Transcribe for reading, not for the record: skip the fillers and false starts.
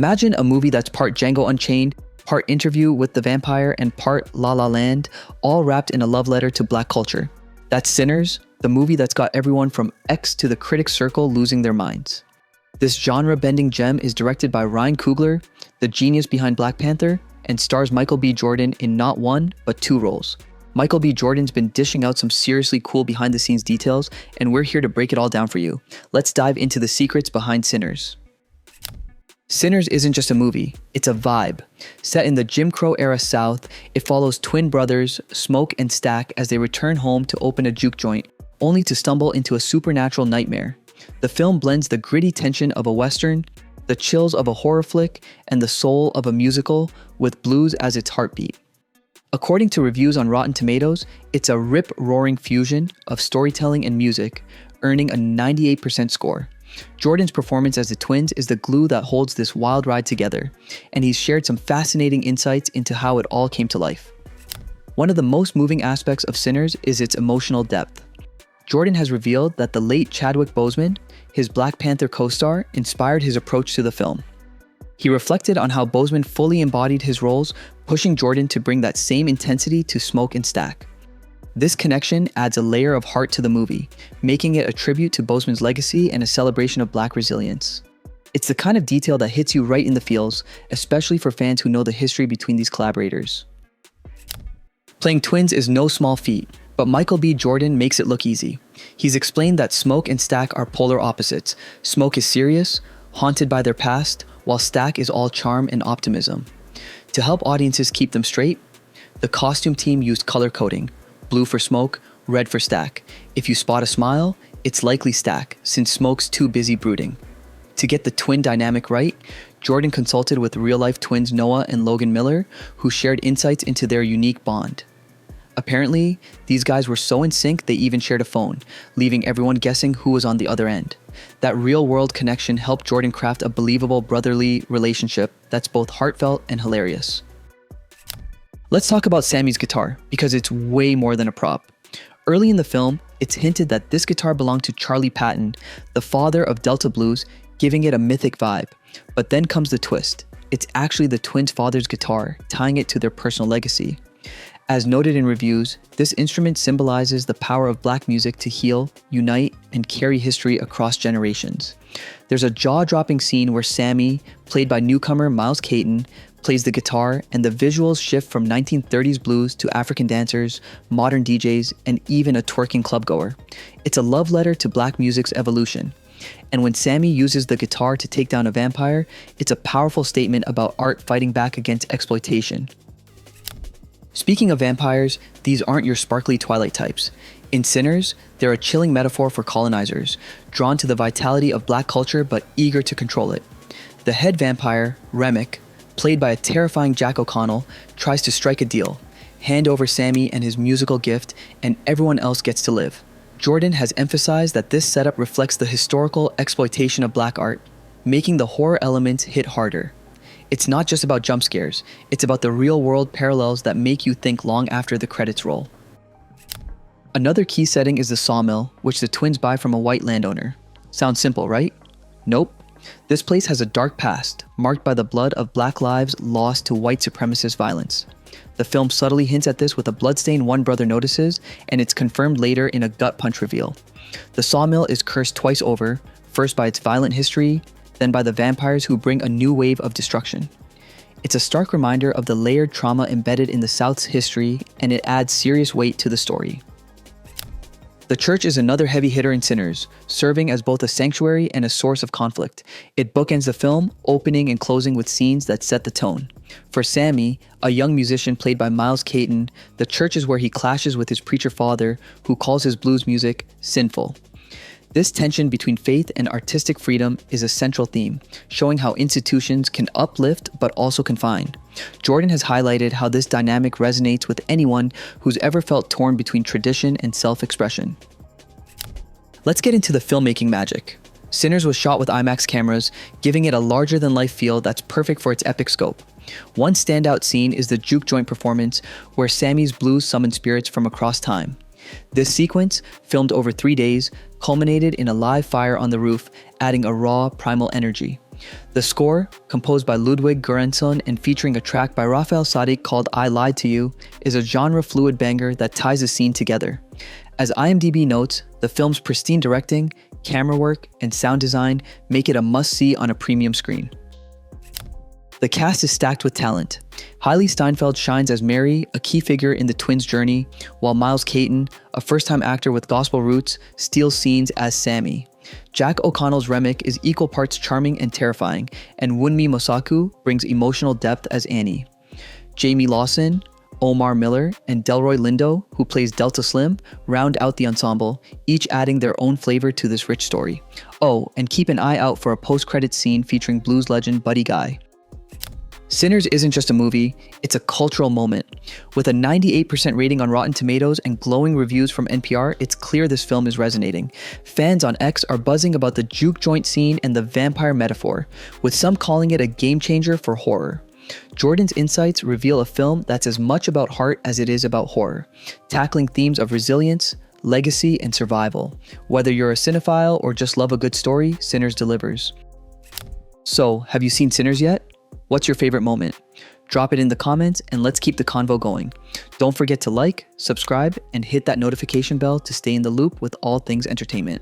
Imagine a movie that's part Django Unchained, part Interview with the Vampire, and part La La Land, all wrapped in a love letter to Black culture. That's Sinners, the movie that's got everyone from X to the critics' circle losing their minds. This genre-bending gem is directed by Ryan Coogler, the genius behind Black Panther, and stars Michael B. Jordan in not one, but two roles. Michael B. Jordan's been dishing out some seriously cool behind-the-scenes details, and we're here to break it all down for you. Let's dive into the secrets behind Sinners. Sinners isn't just a movie, it's a vibe. Set in the Jim Crow-era South, it follows twin brothers, Smoke and Stack, as they return home to open a juke joint, only to stumble into a supernatural nightmare. The film blends the gritty tension of a Western, the chills of a horror flick, and the soul of a musical, with blues as its heartbeat. According to reviews on Rotten Tomatoes, it's a rip-roaring fusion of storytelling and music, earning a 98% score. Jordan's performance as the twins is the glue that holds this wild ride together, and he's shared some fascinating insights into how it all came to life. One of the most moving aspects of Sinners is its emotional depth. Jordan has revealed that the late Chadwick Boseman, his Black Panther co-star, inspired his approach to the film. He reflected on how Boseman fully embodied his roles, pushing Jordan to bring that same intensity to Smoke and Stack. This connection adds a layer of heart to the movie, making it a tribute to Boseman's legacy and a celebration of Black resilience. It's the kind of detail that hits you right in the feels, especially for fans who know the history between these collaborators. Playing twins is no small feat, but Michael B. Jordan makes it look easy. He's explained that Smoke and Stack are polar opposites. Smoke is serious, haunted by their past, while Stack is all charm and optimism. To help audiences keep them straight, the costume team used color coding. Blue for Smoke, red for Stack. If you spot a smile, it's likely Stack, since Smoke's too busy brooding. To get the twin dynamic right, Jordan consulted with real-life twins Noah and Logan Miller, who shared insights into their unique bond. Apparently, these guys were so in sync they even shared a phone, leaving everyone guessing who was on the other end. That real-world connection helped Jordan craft a believable brotherly relationship that's both heartfelt and hilarious. Let's talk about Sammy's guitar, because it's way more than a prop. Early in the film, it's hinted that this guitar belonged to Charlie Patton, the father of Delta blues, giving it a mythic vibe. But then comes the twist. It's actually the twins' father's guitar, tying it to their personal legacy. As noted in reviews, this instrument symbolizes the power of Black music to heal, unite, and carry history across generations. There's a jaw-dropping scene where Sammy, played by newcomer Miles Caton, plays the guitar, and the visuals shift from 1930s blues to African dancers, modern DJs, and even a twerking clubgoer. It's a love letter to Black music's evolution. And when Sammy uses the guitar to take down a vampire, it's a powerful statement about art fighting back against exploitation. Speaking of vampires, these aren't your sparkly Twilight types. In Sinners, they're a chilling metaphor for colonizers, drawn to the vitality of Black culture but eager to control it. The head vampire, Remick, played by a terrifying Jack O'Connell, tries to strike a deal, hand over Sammy and his musical gift, and everyone else gets to live. Jordan has emphasized that this setup reflects the historical exploitation of Black art, making the horror elements hit harder. It's not just about jump scares, it's about the real-world parallels that make you think long after the credits roll. Another key setting is the sawmill, which the twins buy from a white landowner. Sounds simple, right? Nope. This place has a dark past, marked by the blood of Black lives lost to white supremacist violence. The film subtly hints at this with a bloodstain one brother notices, and it's confirmed later in a gut punch reveal. The sawmill is cursed twice over, first by its violent history, then by the vampires who bring a new wave of destruction. It's a stark reminder of the layered trauma embedded in the South's history, and it adds serious weight to the story. The church is another heavy hitter in Sinners, serving as both a sanctuary and a source of conflict. It bookends the film, opening and closing with scenes that set the tone. For Sammy, a young musician played by Miles Caton, the church is where he clashes with his preacher father, who calls his blues music sinful. This tension between faith and artistic freedom is a central theme, showing how institutions can uplift but also confine. Jordan has highlighted how this dynamic resonates with anyone who's ever felt torn between tradition and self-expression. Let's get into the filmmaking magic. Sinners was shot with IMAX cameras, giving it a larger-than-life feel that's perfect for its epic scope. One standout scene is the juke joint performance, where Sammy's blues summon spirits from across time. This sequence, filmed over 3 days, culminated in a live fire on the roof, adding a raw, primal energy. The score, composed by Ludwig Göransson and featuring a track by Raphael Saadiq called I Lied to You, is a genre-fluid banger that ties the scene together. As IMDb notes, the film's pristine directing, camera work, and sound design make it a must-see on a premium screen. The cast is stacked with talent. Hailey Steinfeld shines as Mary, a key figure in the twins' journey, while Miles Caton, a first-time actor with gospel roots, steals scenes as Sammy. Jack O'Connell's Remick is equal parts charming and terrifying, and Wunmi Mosaku brings emotional depth as Annie. Jamie Lawson, Omar Miller, and Delroy Lindo, who plays Delta Slim, round out the ensemble, each adding their own flavor to this rich story. Oh, and keep an eye out for a post-credits scene featuring blues legend Buddy Guy. Sinners isn't just a movie, it's a cultural moment. With a 98% rating on Rotten Tomatoes and glowing reviews from NPR, it's clear this film is resonating. Fans on X are buzzing about the juke joint scene and the vampire metaphor, with some calling it a game changer for horror. Jordan's insights reveal a film that's as much about heart as it is about horror, tackling themes of resilience, legacy, and survival. Whether you're a cinephile or just love a good story, Sinners delivers. So, have you seen Sinners yet? What's your favorite moment? Drop it in the comments and let's keep the convo going. Don't forget to like, subscribe, and hit that notification bell to stay in the loop with all things entertainment.